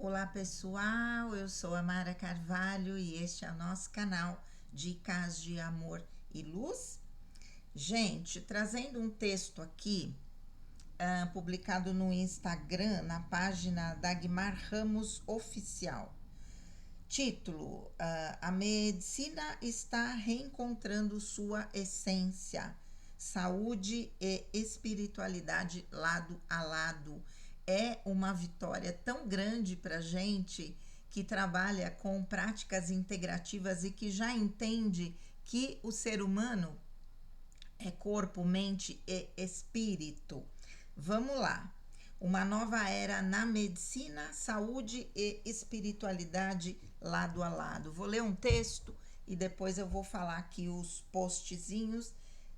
Olá pessoal, eu sou a Mara Carvalho e este é o nosso canal Dicas de Amor e Luz. Gente, trazendo um texto aqui, publicado no Instagram, na página Dagmar Ramos Oficial. Título: A medicina está reencontrando sua essência. Saúde e espiritualidade lado a lado. É uma vitória tão grande para a gente que trabalha com práticas integrativas e que já entende que o ser humano é corpo, mente e espírito. Vamos lá. Uma nova era na medicina, saúde e espiritualidade lado a lado. Vou ler um texto e depois eu vou falar aqui os postzinhos.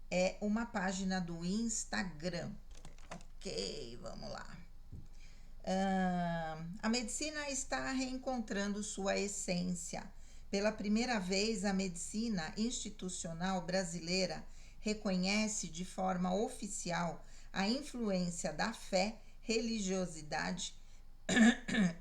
É uma página do Instagram. Ok, vamos lá. A medicina está reencontrando sua essência. Pela primeira vez, a medicina institucional brasileira reconhece de forma oficial a influência da fé, religiosidade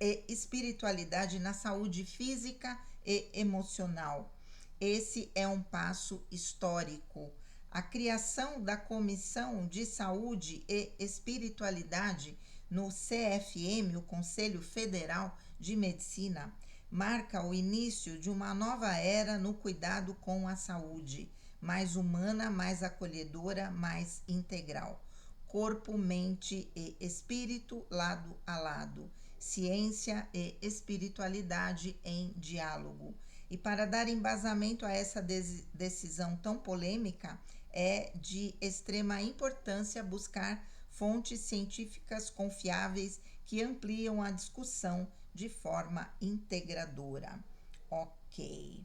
e espiritualidade na saúde física e emocional. Esse é um passo histórico. A criação da Comissão de Saúde e Espiritualidade no CFM, o Conselho Federal de Medicina, marca o início de uma nova era no cuidado com a saúde, mais humana, mais acolhedora, mais integral. Corpo, mente e espírito lado a lado, ciência e espiritualidade em diálogo. E para dar embasamento a essa decisão tão polêmica, é de extrema importância buscar fontes científicas confiáveis que ampliam a discussão de forma integradora. Ok,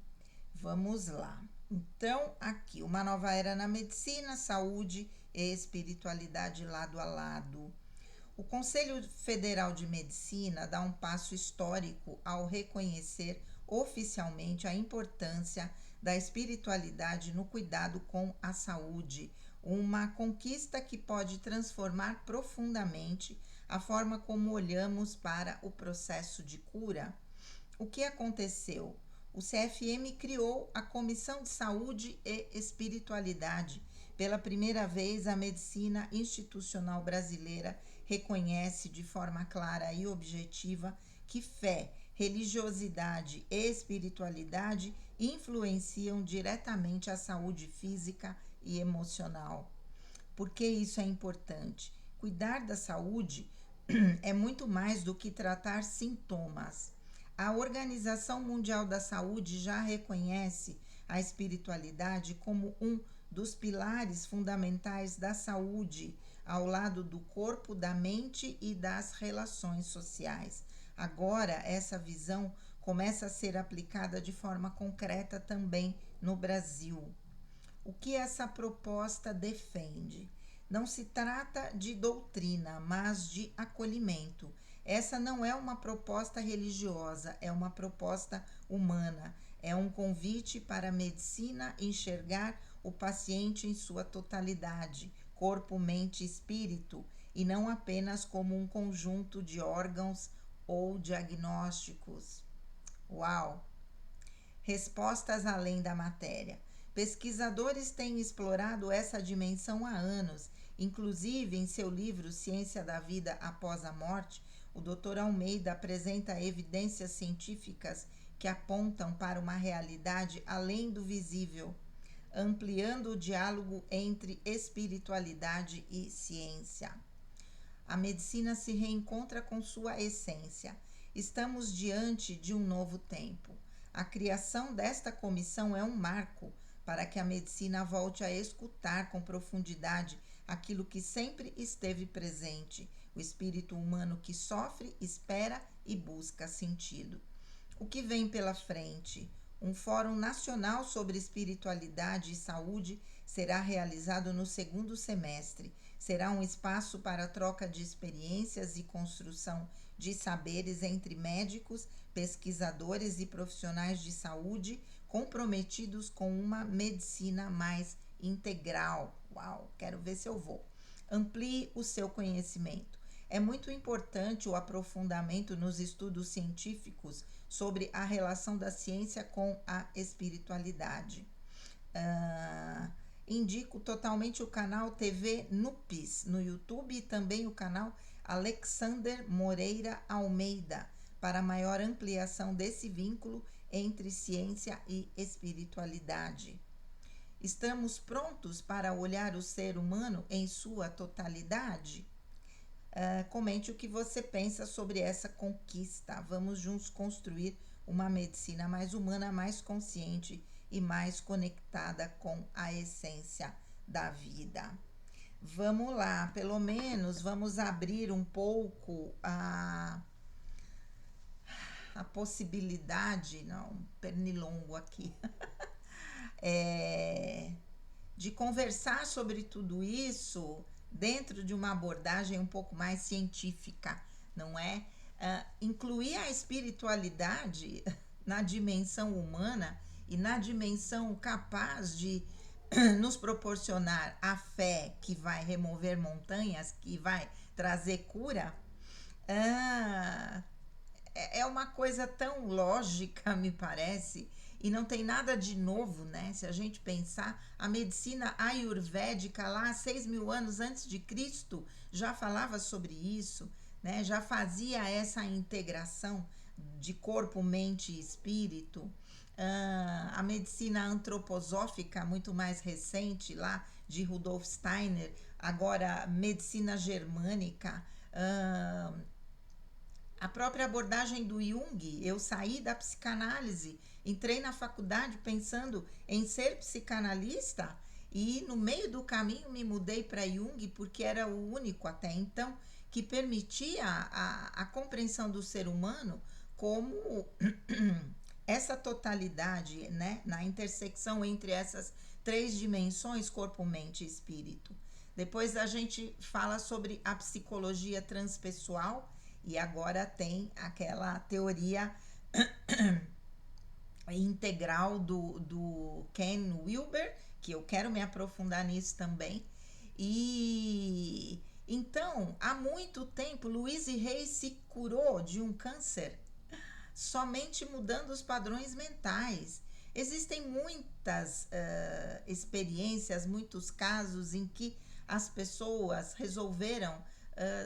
vamos lá. Então, aqui, uma nova era na medicina, saúde e espiritualidade lado a lado. O Conselho Federal de Medicina dá um passo histórico ao reconhecer oficialmente a importância da espiritualidade no cuidado com a saúde, uma conquista que pode transformar profundamente a forma como olhamos para o processo de cura. O que aconteceu? O CFM criou a Comissão de Saúde e Espiritualidade. Pela primeira vez, a medicina institucional brasileira reconhece de forma clara e objetiva que fé, religiosidade e espiritualidade influenciam diretamente a saúde física e emocional. Por que isso é importante? Cuidar da saúde é muito mais do que tratar sintomas. A Organização Mundial da Saúde já reconhece a espiritualidade como um dos pilares fundamentais da saúde, ao lado do corpo, da mente e das relações sociais. Agora, essa visão começa a ser aplicada de forma concreta também no Brasil. O que essa proposta defende? Não se trata de doutrina, mas de acolhimento. Essa não é uma proposta religiosa, é uma proposta humana. É um convite para a medicina enxergar o paciente em sua totalidade, corpo, mente e espírito, e não apenas como um conjunto de órgãos ou diagnósticos. Uau! Respostas além da matéria. Pesquisadores têm explorado essa dimensão há anos. Inclusive, em seu livro Ciência da Vida Após a Morte, o Dr. Almeida apresenta evidências científicas que apontam para uma realidade além do visível, ampliando o diálogo entre espiritualidade e ciência. A medicina se reencontra com sua essência. Estamos diante de um novo tempo. A criação desta comissão é um marco para que a medicina volte a escutar com profundidade aquilo que sempre esteve presente, o espírito humano que sofre, espera e busca sentido. O que vem pela frente? Um Fórum Nacional sobre Espiritualidade e Saúde será realizado no segundo semestre. Será um espaço para troca de experiências e construção de saberes entre médicos, pesquisadores e profissionais de saúde comprometidos com uma medicina mais integral. Uau, quero ver se eu vou. Amplie o seu conhecimento. é muito importante o aprofundamento nos estudos científicos sobre a relação da ciência com a espiritualidade. Ah, indico totalmente o canal TV Nupes no YouTube e também o canal Alexander Moreira Almeida para maior ampliação desse vínculo entre ciência e espiritualidade. Estamos prontos para olhar o ser humano em sua totalidade? Comente o que você pensa sobre essa conquista. Vamos juntos construir uma medicina mais humana, mais consciente e mais conectada com a essência da vida. Vamos lá, pelo menos vamos abrir um pouco a possibilidade, não, pernilongo aqui, de conversar sobre tudo isso dentro de uma abordagem um pouco mais científica, não é? Incluir a espiritualidade na dimensão humana e na dimensão capaz de nos proporcionar a fé que vai remover montanhas, que vai trazer cura, é uma coisa tão lógica, me parece, e não tem nada de novo, né? Se a gente pensar, a medicina ayurvédica lá 6.000 anos antes de Cristo já falava sobre isso, né? Já fazia essa integração de corpo, mente e espírito. A medicina antroposófica, muito mais recente, lá de Rudolf Steiner, agora medicina germânica, a própria abordagem do Jung. Eu saí da psicanálise, entrei na faculdade pensando em ser psicanalista e no meio do caminho me mudei para Jung porque era o único até então que permitia a compreensão do ser humano como essa totalidade, né, na intersecção entre essas três dimensões, corpo, mente e espírito. Depois a gente fala sobre a psicologia transpessoal e agora tem aquela teoria integral do Ken Wilber, que eu quero me aprofundar nisso também. E então, há muito tempo, Louise Hay se curou de um câncer somente mudando os padrões mentais. Existem muitas experiências, muitos casos em que as pessoas resolveram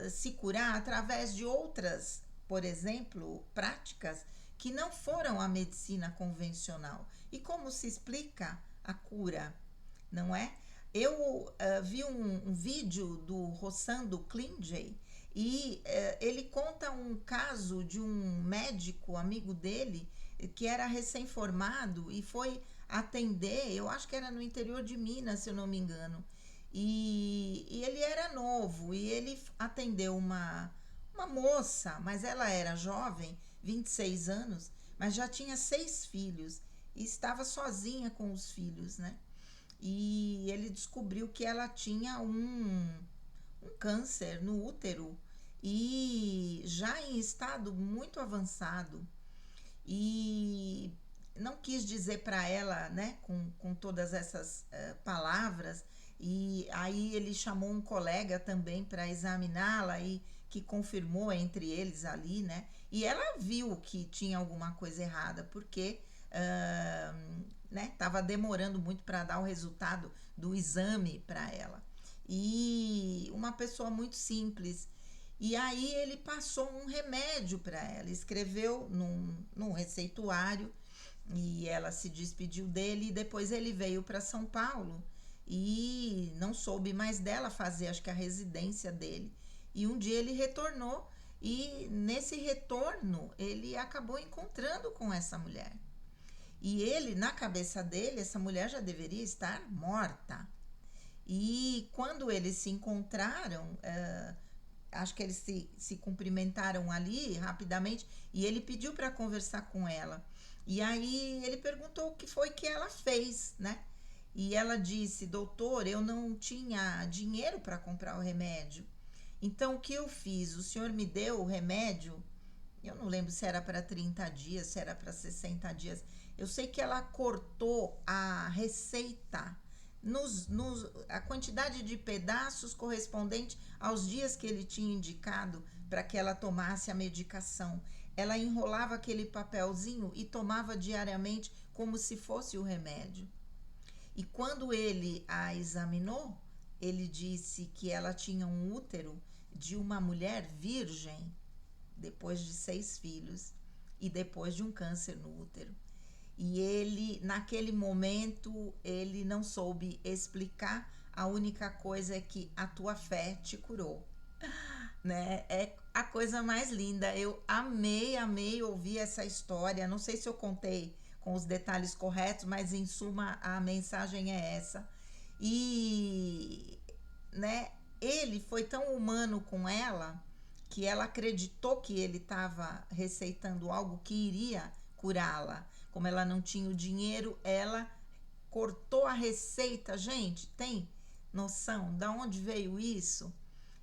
se curar através de outras, por exemplo, práticas que não foram a medicina convencional. E como se explica a cura, não é? Eu vi um vídeo do Rossando Klinge e ele conta um caso de um médico amigo dele que era recém-formado e foi atender, eu acho que era no interior de Minas, se eu não me engano. E ele era novo e ele atendeu uma moça, mas ela era jovem, 26 anos, mas já tinha 6 filhos e estava sozinha com os filhos, né? E ele descobriu que ela tinha um câncer no útero e já em estado muito avançado. E não quis dizer para ela, né, com todas essas palavras. E aí ele chamou um colega também para examiná-la e que confirmou entre eles ali, né? E ela viu que tinha alguma coisa errada, porque né, estava demorando muito para dar o resultado do exame para ela. E uma pessoa muito simples. E aí ele passou um remédio para ela, escreveu num receituário e ela se despediu dele. E depois ele veio para São Paulo e não soube mais dela, fazer acho que a residência dele. E um dia ele retornou e nesse retorno ele acabou encontrando com essa mulher. E ele, na cabeça dele, essa mulher já deveria estar morta. E quando eles se encontraram, acho que eles se cumprimentaram ali rapidamente e ele pediu para conversar com ela. E aí ele perguntou o que foi que ela fez, né? E ela disse: doutor, eu não tinha dinheiro para comprar o remédio. Então o que eu fiz? O senhor me deu o remédio. Eu não lembro se era para 30 dias, se era para 60 dias. Eu sei que ela cortou a receita a quantidade de pedaços correspondente aos dias que ele tinha indicado para que ela tomasse a medicação. Ela enrolava aquele papelzinho e tomava diariamente como se fosse o remédio. E quando ele a examinou, ele disse que ela tinha um útero de uma mulher virgem, depois de 6 filhos e depois de um câncer no útero. E ele, naquele momento, ele não soube explicar. A única coisa é que a tua fé te curou, né? É a coisa mais linda. Eu amei ouvir essa história. Não sei se eu contei com os detalhes corretos, mas em suma a mensagem é essa. E, né, ele foi tão humano com ela que ela acreditou que ele estava receitando algo que iria curá-la. Como ela não tinha o dinheiro, ela cortou a receita. Gente, tem noção de onde veio isso?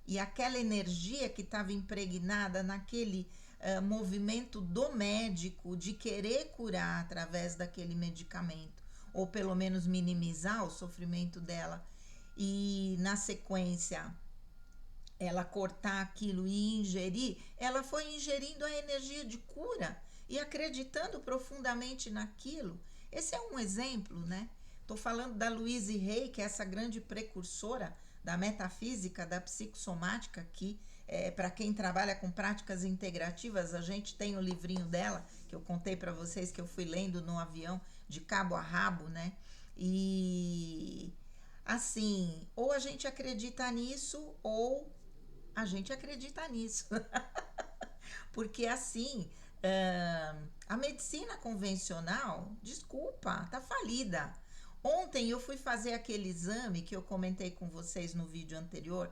E aquela energia que estava impregnada naquele movimento do médico de querer curar através daquele medicamento, ou pelo menos minimizar o sofrimento dela, e na sequência ela cortar aquilo e ingerir, ela foi ingerindo a energia de cura e acreditando profundamente naquilo. Esse é um exemplo, né? Estou falando da Louise Hay, que é essa grande precursora da metafísica, da psicossomática, que para quem trabalha com práticas integrativas, a gente tem o livrinho dela, que eu contei para vocês que eu fui lendo no avião, de cabo a rabo, né? E assim, ou a gente acredita nisso, ou a gente acredita nisso. Porque assim, a medicina convencional, desculpa, tá falida. Ontem eu fui fazer aquele exame que eu comentei com vocês no vídeo anterior,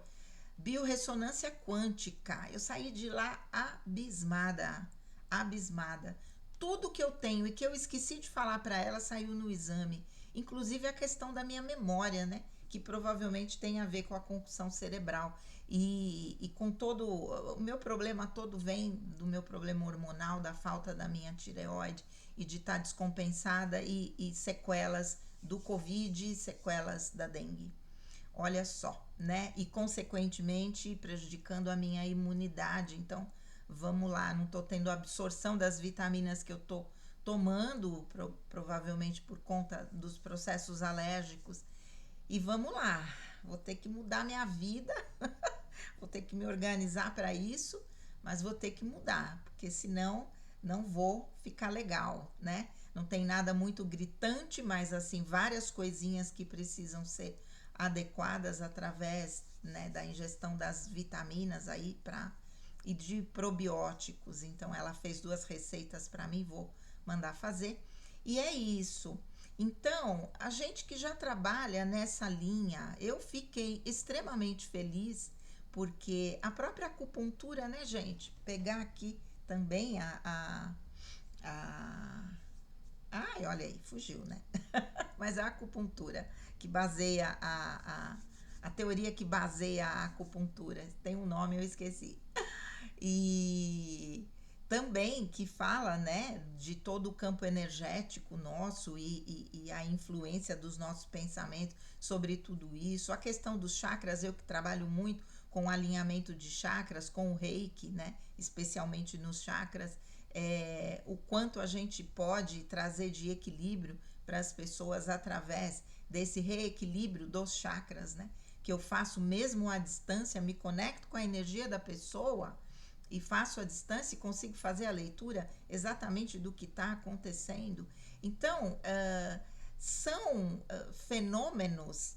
biorressonância quântica. Eu saí de lá abismada, abismada. Tudo que eu tenho e que eu esqueci de falar para ela saiu no exame, inclusive a questão da minha memória, né? Que provavelmente tem a ver com a concussão cerebral. E com todo. O meu problema todo vem do meu problema hormonal, da falta da minha tireoide e de estar descompensada e sequelas do Covid e sequelas da dengue. Olha só, né? E consequentemente prejudicando a minha imunidade. Então, vamos lá, não estou tendo absorção das vitaminas que eu estou tomando, provavelmente por conta dos processos alérgicos. E vamos lá, vou ter que mudar minha vida, vou ter que me organizar para isso, mas vou ter que mudar, porque senão não vou ficar legal, né? Não tem nada muito gritante, mas assim, várias coisinhas que precisam ser adequadas através, né, da ingestão das vitaminas aí e de probióticos. Então ela fez 2 receitas para mim, vou mandar fazer. E é isso. Então, a gente que já trabalha nessa linha, eu fiquei extremamente feliz porque a própria acupuntura, né, gente? Pegar aqui também ai, olha aí, fugiu, né? Mas a acupuntura que baseia a teoria que baseia a acupuntura, tem um nome, eu esqueci. E também que fala, né, de todo o campo energético nosso e a influência dos nossos pensamentos sobre tudo isso. A questão dos chakras, eu que trabalho muito com o alinhamento de chakras, com o reiki, né, especialmente nos chakras, o quanto a gente pode trazer de equilíbrio para as pessoas através desse reequilíbrio dos chakras, né, que eu faço mesmo à distância, me conecto com a energia da pessoa e faço a distância e consigo fazer a leitura exatamente do que está acontecendo. Então, são fenômenos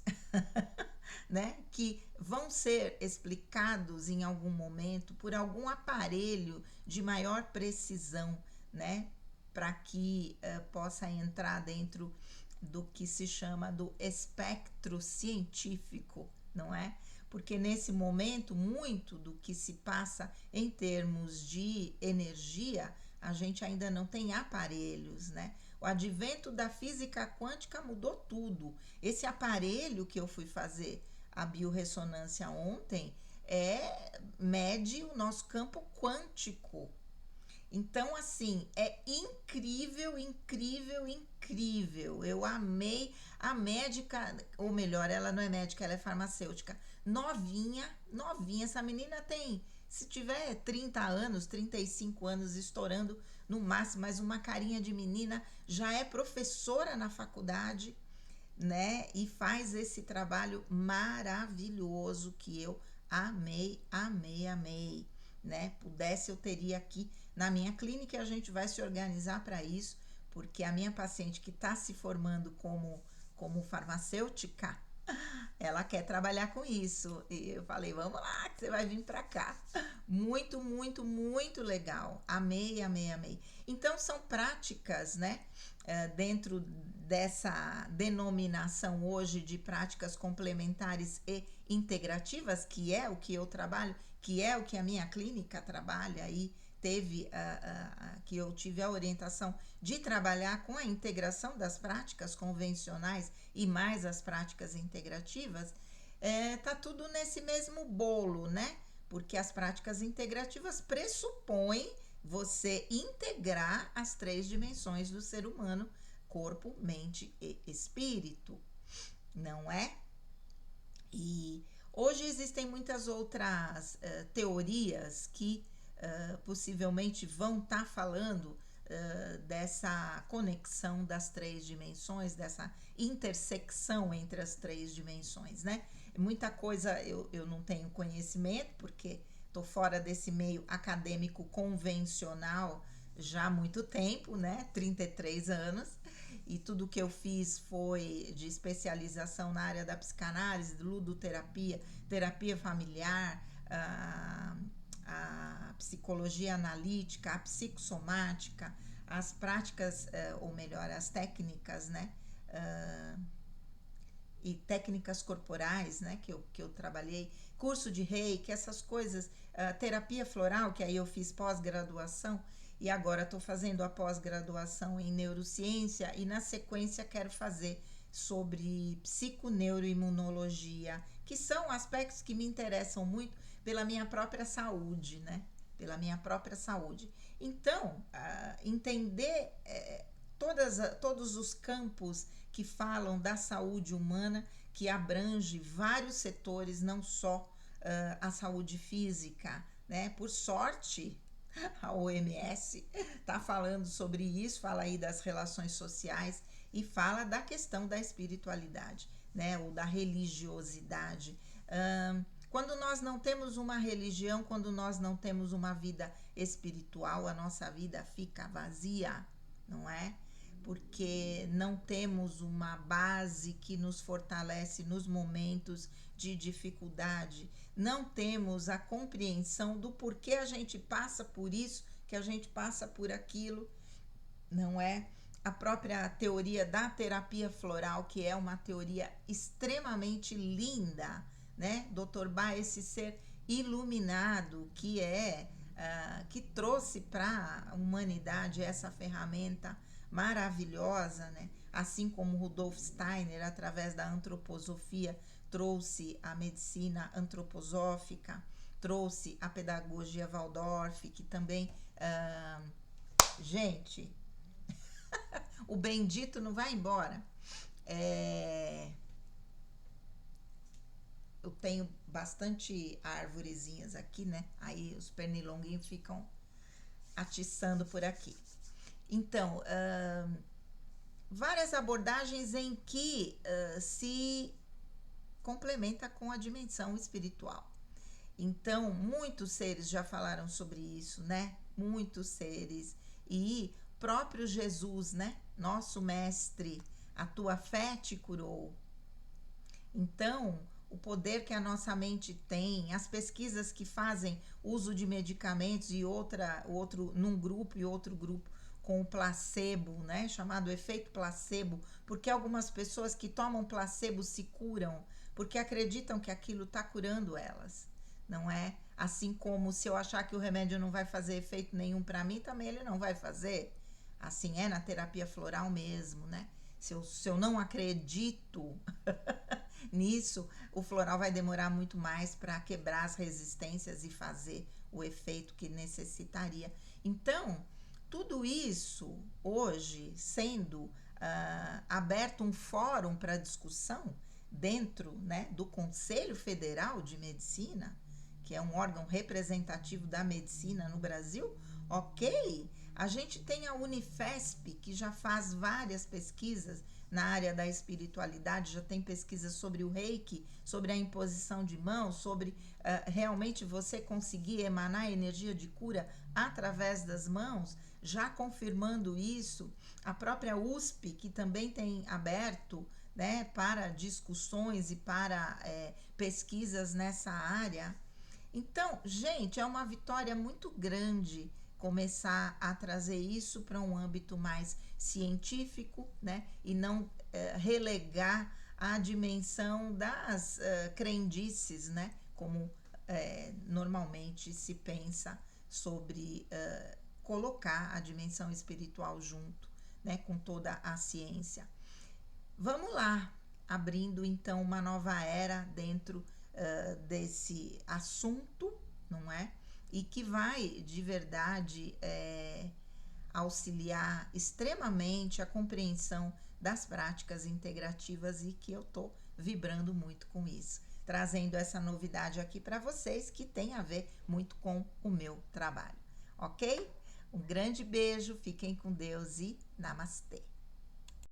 né, que vão ser explicados em algum momento por algum aparelho de maior precisão, né, para que possa entrar dentro do que se chama do espectro científico, não é? Porque nesse momento, muito do que se passa em termos de energia, a gente ainda não tem aparelhos, né? O advento da física quântica mudou tudo. Esse aparelho que eu fui fazer, a biorressonância ontem, mede o nosso campo quântico. Então, assim, é incrível, incrível, incrível. Eu amei a médica, ou melhor, ela não é médica, ela é farmacêutica. Novinha, novinha. Essa menina tem, se tiver 30 anos, 35 anos, estourando no máximo, mas uma carinha de menina, já é professora na faculdade, né? E faz esse trabalho maravilhoso que eu amei, amei, amei, né? Pudesse eu teria aqui na minha clínica e a gente vai se organizar para isso, porque a minha paciente que está se formando como farmacêutica, ela quer trabalhar com isso. E eu falei, vamos lá, que você vai vir para cá. Muito, muito, muito legal. Amei, amei, amei. Então, são práticas, né? Dentro dessa denominação hoje de práticas complementares e integrativas, que é o que eu trabalho, que é o que a minha clínica trabalha aí, que eu tive a orientação de trabalhar com a integração das práticas convencionais e mais as práticas integrativas, tá tudo nesse mesmo bolo, né? Porque as práticas integrativas pressupõem você integrar as 3 dimensões do ser humano, corpo, mente e espírito, não é? E hoje existem muitas outras teorias que possivelmente vão estar falando dessa conexão das 3 dimensões, dessa intersecção entre as 3 dimensões, né? Muita coisa eu não tenho conhecimento, porque estou fora desse meio acadêmico convencional já há muito tempo, né? 33 anos. E tudo que eu fiz foi de especialização na área da psicanálise, ludoterapia, terapia familiar, a psicologia analítica, a psicossomática, as práticas, ou melhor, as técnicas, né? E técnicas corporais, né? Que eu trabalhei, curso de reiki, essas coisas, terapia floral, que aí eu fiz pós-graduação, e agora estou fazendo a pós-graduação em neurociência e na sequência quero fazer sobre psiconeuroimunologia, que são aspectos que me interessam muito pela minha própria saúde, né? Pela minha própria saúde. Então, entender todos os campos que falam da saúde humana, que abrange vários setores, não só a saúde física, né? Por sorte, a OMS está falando sobre isso, fala aí das relações sociais e fala da questão da espiritualidade, né? Ou da religiosidade. Quando nós não temos uma religião, quando nós não temos uma vida espiritual, a nossa vida fica vazia, não é? Porque não temos uma base que nos fortalece nos momentos de dificuldade, não temos a compreensão do porquê a gente passa por isso, que a gente passa por aquilo, não é? A própria teoria da terapia floral, que é uma teoria extremamente linda, né? Dr. Bá, esse ser iluminado que trouxe para a humanidade essa ferramenta maravilhosa, né? Assim como Rudolf Steiner, através da antroposofia, trouxe a medicina antroposófica, trouxe a pedagogia Waldorf, que também, gente, o bendito não vai embora. Eu tenho bastante arvorezinhas aqui, né? Aí os pernilonguinhos ficam atiçando por aqui. Então, várias abordagens em que se complementa com a dimensão espiritual. Então, muitos seres já falaram sobre isso, né? Muitos seres. E próprio Jesus, né? Nosso mestre, a tua fé te curou. Então, o poder que a nossa mente tem, as pesquisas que fazem uso de medicamentos e outro num grupo e outro grupo com o placebo, né, chamado efeito placebo, porque algumas pessoas que tomam placebo se curam, porque acreditam que aquilo está curando elas, não é? Assim como se eu achar que o remédio não vai fazer efeito nenhum para mim, também ele não vai fazer. Assim é na terapia floral mesmo, né? Se eu não acredito nisso, o floral vai demorar muito mais para quebrar as resistências e fazer o efeito que necessitaria. Então, tudo isso hoje sendo aberto um fórum para discussão dentro, né, do Conselho Federal de Medicina, que é um órgão representativo da medicina no Brasil, ok? A gente tem a Unifesp, que já faz várias pesquisas na área da espiritualidade, já tem pesquisas sobre o reiki, sobre a imposição de mãos, sobre realmente você conseguir emanar energia de cura através das mãos, já confirmando isso. A própria USP, que também tem aberto, né, para discussões e para pesquisas nessa área. Então, gente, é uma vitória muito grande começar a trazer isso para um âmbito mais científico, né? E não relegar a dimensão das crendices, né? Como normalmente se pensa sobre colocar a dimensão espiritual junto, né? Com toda a ciência. Vamos lá, abrindo então uma nova era dentro desse assunto, não é? E que vai de verdade auxiliar extremamente a compreensão das práticas integrativas e que eu tô vibrando muito com isso, trazendo essa novidade aqui para vocês que tem a ver muito com o meu trabalho, ok? Um grande beijo, fiquem com Deus e namastê!